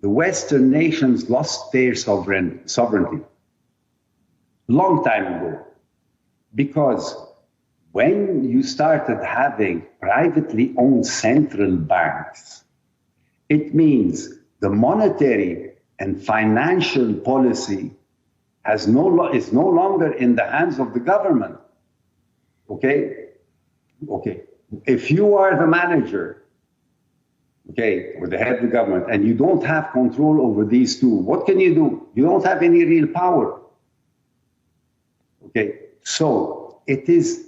the Western nations lost their sovereignty long time ago, because when you started having privately owned central banks, it means the monetary and financial policy is no longer in the hands of the government. Okay? Okay. If you are the manager, okay, or the head of the government, and you don't have control over these two, what can you do? You don't have any real power. Okay, so it is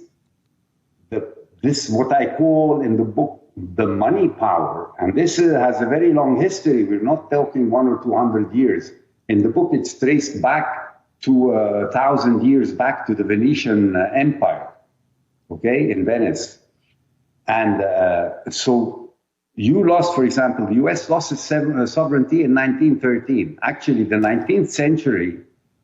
this what I call in the book the money power, and this has a very long history. We're not talking 100 or 200 years. In the book, it's traced back to 1,000 years back to the Venetian Empire, okay, in Venice. And so you lost, for example, the US lost its sovereignty in 1913. Actually, the 19th century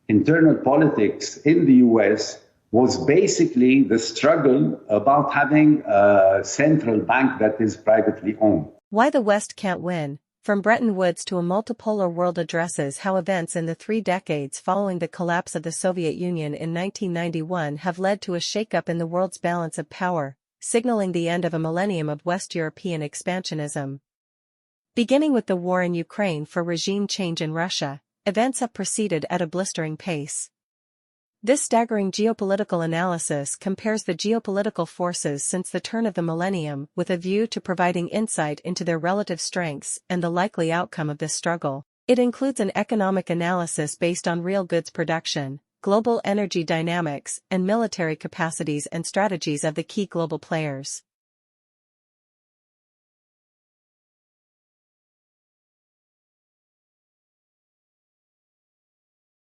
internal politics in the US was basically the struggle about having a central bank that is privately owned. Why the West can't win. From Bretton Woods to a multipolar world addresses how events in the 3 decades following the collapse of the Soviet Union in 1991 have led to a shakeup in the world's balance of power, signaling the end of a millennium of West European expansionism. Beginning with the war in Ukraine for regime change in Russia, events have proceeded at a blistering pace. This staggering geopolitical analysis compares the geopolitical forces since the turn of the millennium with a view to providing insight into their relative strengths and the likely outcome of this struggle. It includes an economic analysis based on real goods production, global energy dynamics, and military capacities and strategies of the key global players.